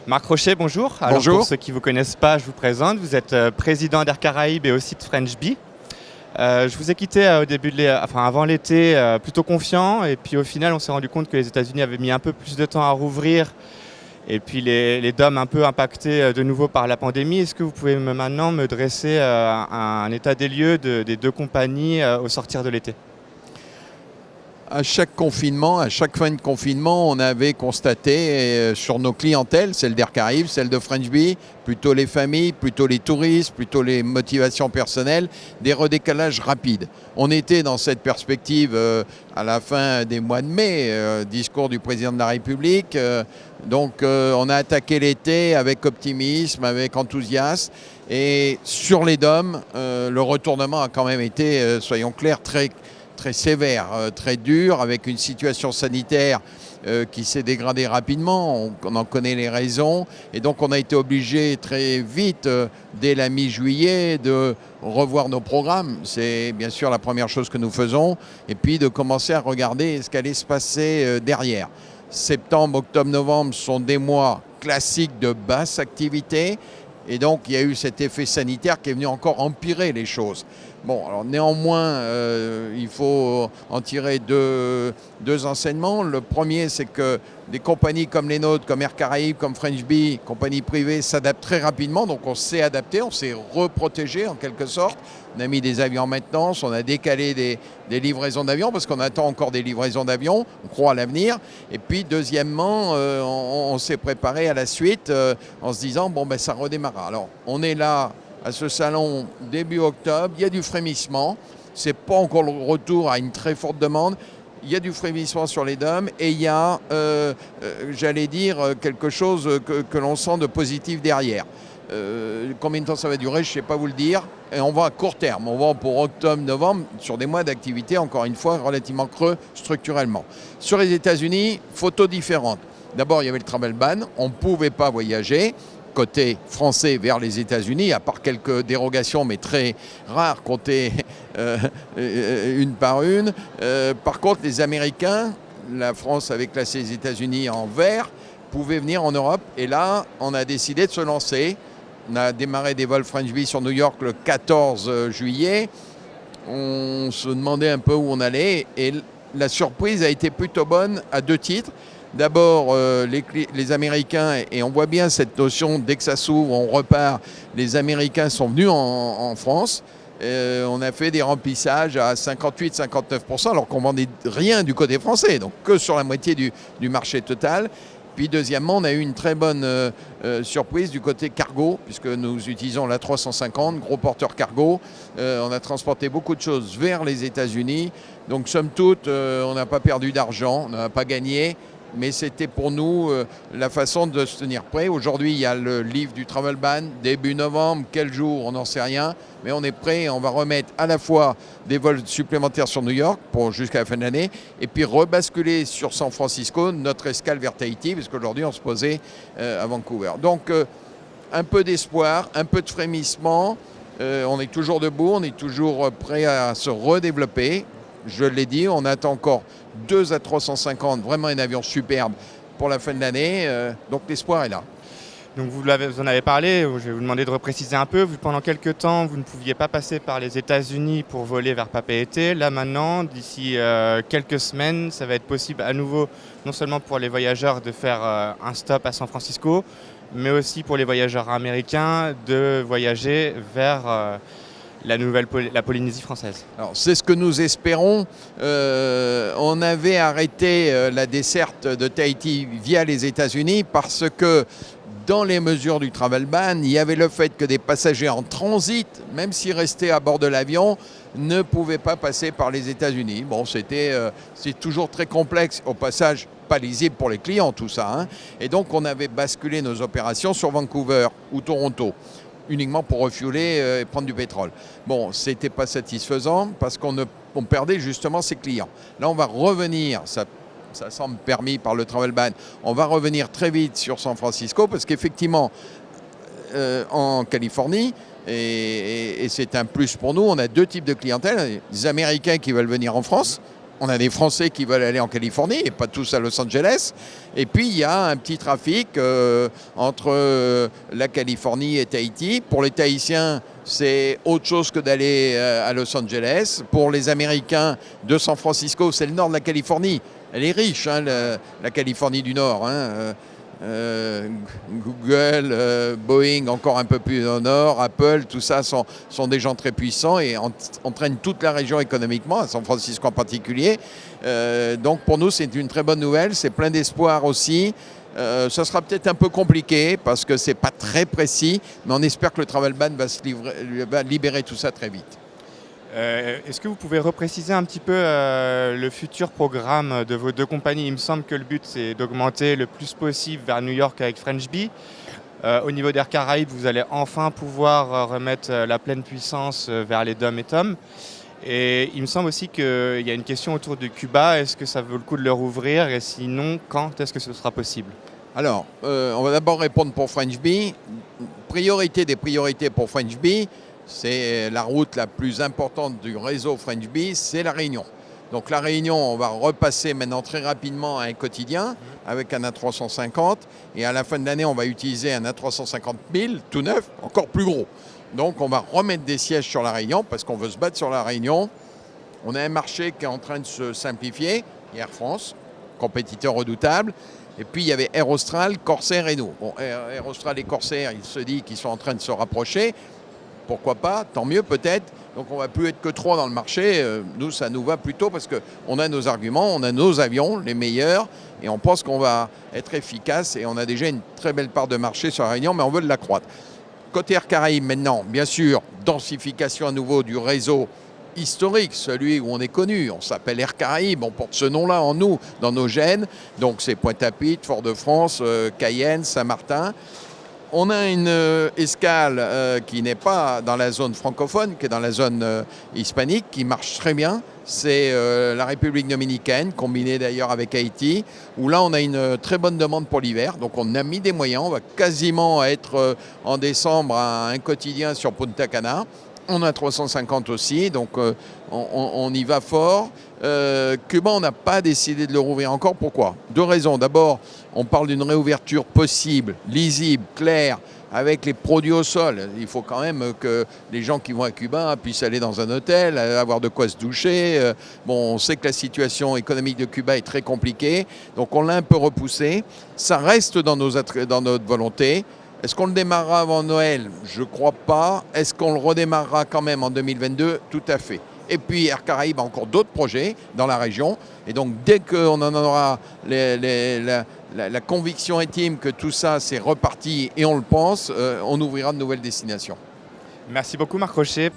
Marc Rochet, bonjour. Alors, Bonjour. pour ceux qui ne vous connaissent pas, je vous présente. Vous êtes président d'Air Caraïbes et aussi de French Bee. Je vous ai quitté avant l'été plutôt confiant, et puis au final on s'est rendu compte que les États-Unis avaient mis un peu plus de temps à rouvrir, et puis les DOM un peu impactés de nouveau par la pandémie. Est-ce que vous pouvez maintenant me dresser un état des lieux des deux compagnies au sortir de l'été? À chaque confinement, à chaque fin de confinement, on avait constaté sur nos clientèles, celle d'Air Caraïbes, celle de French Bee, plutôt les familles, plutôt les touristes, plutôt les motivations personnelles, des redécalages rapides. On était dans cette perspective à la fin des mois de mai, discours du président de la République. Donc on a attaqué l'été avec optimisme, avec enthousiasme. Et sur les DOM, le retournement a quand même été, soyons clairs, très sévère, très dur, avec une situation sanitaire qui s'est dégradée rapidement. On en connaît les raisons. Et donc on a été obligé très vite, dès la mi-juillet, de revoir nos programmes. C'est bien sûr la première chose que nous faisons. Et puis de commencer à regarder ce qu'allait se passer derrière. Septembre, octobre, novembre sont des mois classiques de basse activité. Et donc il y a eu cet effet sanitaire qui est venu encore empirer les choses. Bon, alors néanmoins, il faut en tirer deux enseignements. Le premier, c'est que des compagnies comme les nôtres, comme Air Caraïbes, comme French Bee, compagnies privées, s'adaptent très rapidement. Donc on s'est adapté, on s'est reprotégé en quelque sorte. On a mis des avions en maintenance, on a décalé des livraisons d'avions parce qu'on attend encore des livraisons d'avions. On croit à l'avenir. Et puis deuxièmement, on s'est préparé à la suite en se disant, bon, ben ça redémarrera. Alors on est là à ce salon début octobre, il y a du frémissement. Ce n'est pas encore le retour à une très forte demande. Il y a du frémissement sur les DOM et il y a, j'allais dire, quelque chose que l'on sent de positif derrière. Combien de temps ça va durer, je ne sais pas vous le dire. Et on va à court terme, on va pour octobre, novembre, sur des mois d'activité, encore une fois, relativement creux structurellement. Sur les États-Unis, photo différente. D'abord, il y avait le travel ban, on ne pouvait pas voyager. Côté français vers les États-Unis, à part quelques dérogations, mais très rares, comptées une par une. Par contre, les Américains, la France avait classé les États-Unis en vert, pouvaient venir en Europe. Et là, on a décidé de se lancer. On a démarré des vols French Bee sur New York le 14 juillet. On se demandait un peu où on allait. Et la surprise a été plutôt bonne à deux titres. D'abord, les Américains, et on voit bien cette notion, dès que ça s'ouvre, on repart, les Américains sont venus en France. On a fait des remplissages à 58-59%, alors qu'on ne vendait rien du côté français, donc que sur la moitié du marché total. Puis deuxièmement, on a eu une très bonne surprise du côté cargo, puisque nous utilisons l'A350, gros porteur cargo. On a transporté beaucoup de choses vers les États-Unis. Donc somme toute, on n'a pas perdu d'argent, on n'a pas gagné. Mais c'était pour nous la façon de se tenir prêt. Aujourd'hui, il y a le livre du Travel Ban, début novembre, quel jour, on n'en sait rien. Mais on est prêt, on va remettre à la fois des vols supplémentaires sur New York jusqu'à la fin de l'année, et puis rebasculer sur San Francisco, notre escale vers Tahiti, parce qu'aujourd'hui, on se posait à Vancouver. Donc, un peu d'espoir, un peu de frémissement. On est toujours debout, on est toujours prêt à se redévelopper. Je l'ai dit, on attend encore 2 A350, vraiment un avion superbe pour la fin de l'année. Donc l'espoir est là. Donc vous en avez parlé, je vais vous demander de repréciser un peu. Pendant quelques temps, vous ne pouviez pas passer par les États-Unis pour voler vers Papeete. Là maintenant, d'ici quelques semaines, ça va être possible à nouveau, non seulement pour les voyageurs de faire un stop à San Francisco, mais aussi pour les voyageurs américains de voyager vers la Polynésie française. Alors c'est ce que nous espérons. On avait arrêté la desserte de Tahiti via les États-Unis parce que dans les mesures du travel ban, il y avait le fait que des passagers en transit, même s'ils restaient à bord de l'avion, ne pouvaient pas passer par les États-Unis. Bon, c'est toujours très complexe. Au passage, pas lisible pour les clients, tout ça. Hein. Et donc, on avait basculé nos opérations sur Vancouver ou Toronto, uniquement pour refueler et prendre du pétrole. Bon, ce n'était pas satisfaisant parce qu'on perdait justement ses clients. Là, on va revenir, ça semble permis par le travel ban, on va revenir très vite sur San Francisco parce qu'effectivement, en Californie, et c'est un plus pour nous, on a deux types de clientèle. Les Américains qui veulent venir en France, On a des Français qui veulent aller en Californie et pas tous à Los Angeles. Et puis il y a un petit trafic entre la Californie et Tahiti. Pour les Tahitiens, c'est autre chose que d'aller à Los Angeles. Pour les Américains de San Francisco, c'est le nord de la Californie. Elle est riche, hein, la Californie du Nord. Hein. Google, Boeing encore un peu plus au nord, Apple, tout ça sont des gens très puissants et entraînent toute la région économiquement, à San Francisco en particulier. Donc pour nous c'est une très bonne nouvelle, c'est plein d'espoir aussi. Ça sera peut-être un peu compliqué parce que c'est pas très précis, mais on espère que le Travel Ban va libérer tout ça très vite. Est-ce que vous pouvez repréciser un petit peu le futur programme de vos deux compagnies? Il me semble que le but, c'est d'augmenter le plus possible vers New York avec French Bee. Au niveau d'Air Caraïbes, vous allez enfin pouvoir remettre la pleine puissance vers les DOM et TOM. Et il me semble aussi qu'il y a une question autour de Cuba. Est-ce que ça vaut le coup de leur ouvrir? Et sinon, quand est-ce que ce sera possible? Alors, on va d'abord répondre pour French Bee. Priorité des priorités pour French Bee, c'est la route la plus importante du réseau French Bee, c'est la Réunion. Donc la Réunion, on va repasser maintenant très rapidement à un quotidien avec un A350 et à la fin de l'année, on va utiliser un A350 1000 tout neuf, encore plus gros. Donc on va remettre des sièges sur la Réunion parce qu'on veut se battre sur la Réunion. On a un marché qui est en train de se simplifier, Air France, compétiteur redoutable. Et puis il y avait Air Austral, Corsair et nous. Bon, Air Austral et Corsair, il se dit qu'ils sont en train de se rapprocher. Pourquoi pas, tant mieux peut-être. Donc on ne va plus être que 3 dans le marché. Nous, ça nous va plutôt parce qu'on a nos arguments, on a nos avions, les meilleurs, et on pense qu'on va être efficace et on a déjà une très belle part de marché sur la Réunion, mais on veut l'accroître. Côté Air Caraïbes maintenant, bien sûr, densification à nouveau du réseau historique, celui où on est connu. On s'appelle Air Caraïbes, on porte ce nom-là en nous, dans nos gènes. Donc c'est Pointe-à-Pitre, Fort-de-France, Cayenne, Saint-Martin. On a une escale qui n'est pas dans la zone francophone, qui est dans la zone hispanique, qui marche très bien. C'est la République dominicaine, combinée d'ailleurs avec Haïti, où là on a une très bonne demande pour l'hiver. Donc on a mis des moyens, on va quasiment être en décembre à un quotidien sur Punta Cana. On a 350 aussi, donc on y va fort. Cuba, on n'a pas décidé de le rouvrir encore. Pourquoi? 2 raisons. D'abord, on parle d'une réouverture possible, lisible, claire, avec les produits au sol. Il faut quand même que les gens qui vont à Cuba puissent aller dans un hôtel, avoir de quoi se doucher. Bon, on sait que la situation économique de Cuba est très compliquée, donc on l'a un peu repoussé. Ça reste dans notre volonté. Est-ce qu'on le démarrera avant Noël? Je ne crois pas. Est-ce qu'on le redémarrera quand même en 2022? Tout à fait. Et puis Air Caraïbes a encore d'autres projets dans la région. Et donc dès qu'on en aura la conviction intime que tout ça c'est reparti et on le pense, on ouvrira de nouvelles destinations. Merci beaucoup Marc Rochet.